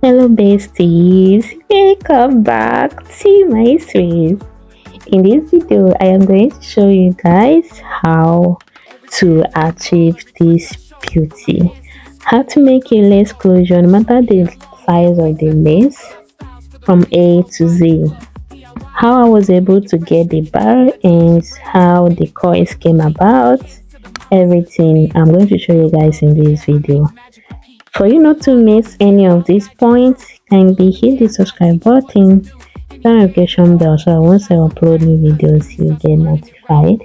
Hello besties, welcome back to my series. In this video I am going to show you guys how to achieve this beauty, how to make a lace closure no matter the size of the lace from A to Z, how I was able to get the barrel ends, how the coils came about, everything I'm going to show you guys in this video. For you not to miss any of these points, kindly hit the subscribe button, the notification bell, so once I upload new videos, you get notified.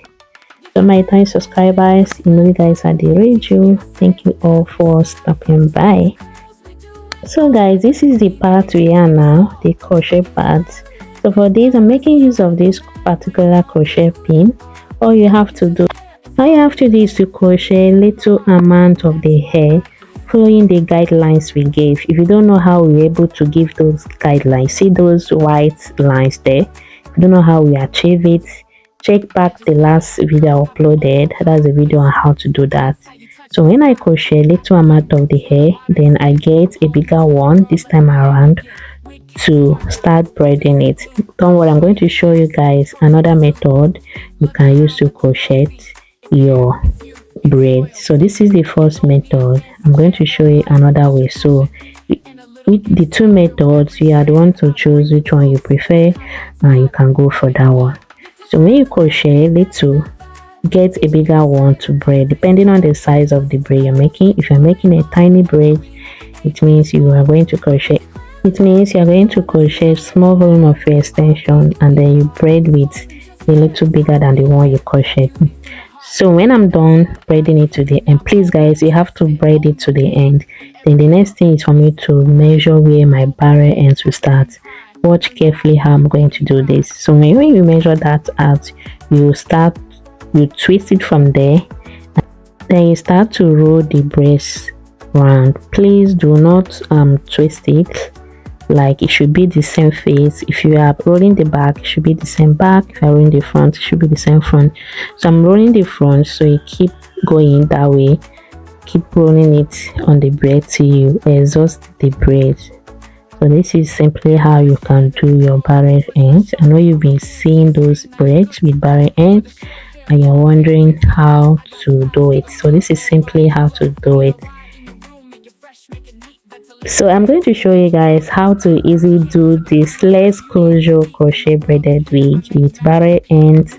So my time subscribers, you know you guys are the radio. Thank you all for stopping by. So guys, this is the part we are now, the crochet part. So for this, I'm making use of this particular crochet pin. All you have to do is to crochet a little amount of the hair, following the guidelines we gave. If you don't know how we were able to give those guidelines, see those white lines there. If you don't know how we achieve it, check back the last video I uploaded. That's a video on how to do that. So when I crochet a little amount of the hair, then I get a bigger one this time around to start braiding it. Don't worry, I'm going to show you guys another method you can use to crochet your braid. So this is the first method. I'm going to show you another way. So with the two methods, you are the one to choose which one you prefer, and you can go for that one. So when you crochet a little, get a bigger one to braid depending on the size of the braid you're making. If you're making a tiny braid, it means you are going to crochet small volume of your extension, and then you braid with a little bigger than the one you crochet. So when I'm done braiding it to the end, please guys, you have to braid it to the end. Then the next thing is for me to measure where my barrel ends will start. Watch carefully how I'm going to do this. So when you measure that out, you twist it from there, then you start to roll the brace round. Please do not twist it. Like, it should be the same face. If you are rolling the back, it should be the same back. If you are rolling the front, it should be the same front. So I'm rolling the front, so you keep going that way. Keep rolling it on the braid till you exhaust the braid. So this is simply how you can do your barrel ends. I know you've been seeing those braids with barrel ends and you're wondering how to do it. So this is simply how to do it. So I'm going to show you guys how to easily do this lace closure crochet braided wig with barrel ends,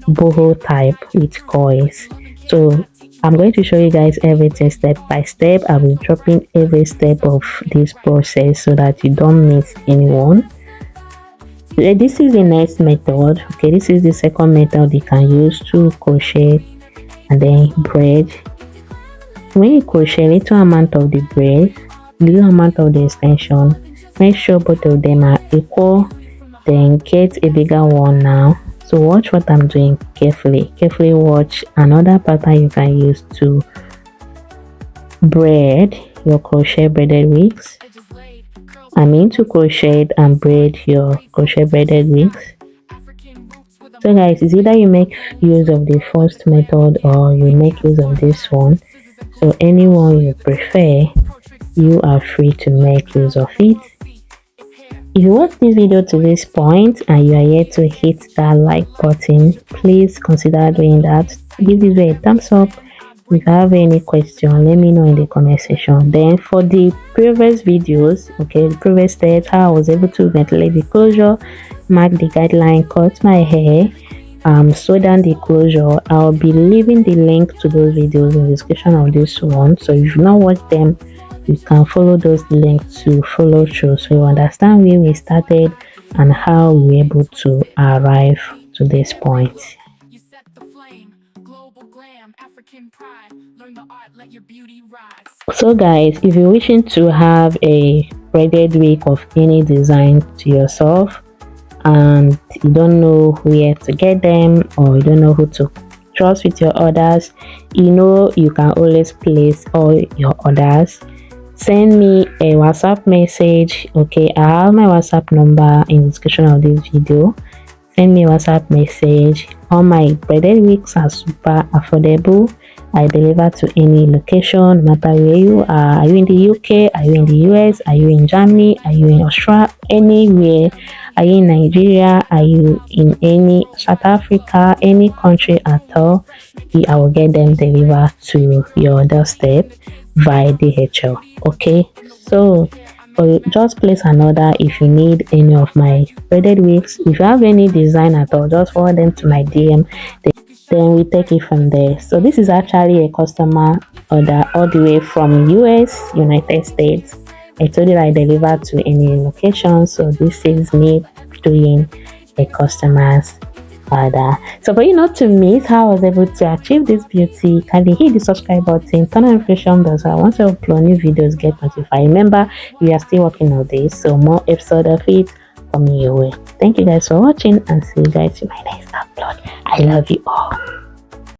boho type with coils. So I'm going to show you guys everything step by step. I will drop in every step of this process so that you don't miss anyone. This is the next method. Okay, this is the second method you can use to crochet and then braid. When you crochet a little amount of the braid, little amount of the extension, make sure both of them are equal, then get a bigger one now. So watch what I'm doing carefully. Watch another pattern you can use to braid your crochet braided wigs. I mean to crochet and braid your crochet braided wigs. So guys, it's either you make use of the first method or you make use of this one. So anyone you prefer, you are free to make use of it. If you watch this video to this point and you are yet to hit that like button, please consider doing that. Give this video a thumbs up. If you have any question, let me know in the comment section. Then for the previous videos, okay, the previous steps, how I was able to ventilate the closure, mark the guideline, cut my hair, sew down the closure, I'll be leaving the link to those videos in the description of this one. So if you've not watched them, you can follow those links to follow through, so you understand where we started and how we were able to arrive to this point. So guys, if you're wishing to have a braided wig of any design to yourself and you don't know where to get them, or you don't know who to trust with your orders, you know you can always place all your orders. Send me a WhatsApp message. Okay, I have my WhatsApp number in the description of this video. Send me a WhatsApp message. All my braided wigs are super affordable. I deliver to any location, no matter where you are. Are you in the UK? Are you in the US? Are you in Germany? Are you in Australia? Anywhere? Are you in Nigeria? Are you in any South Africa? Any country at all? I will get them delivered to your doorstep via DHL. Okay, so just place an order if you need any of my braided wigs. If you have any design at all, just forward them to my DM. Then we take it from there. So this is actually a customer order all the way from US, United States. I told you I deliver to any location, so this is me doing a customer's order. So for you not to miss how I was able to achieve this beauty, kindly hit the subscribe button, turn on notification bells so once I upload new videos get notified. Remember, we are still working on this, so more episode of it coming your way. Thank you guys for watching and see you guys in my next upload. I love you all.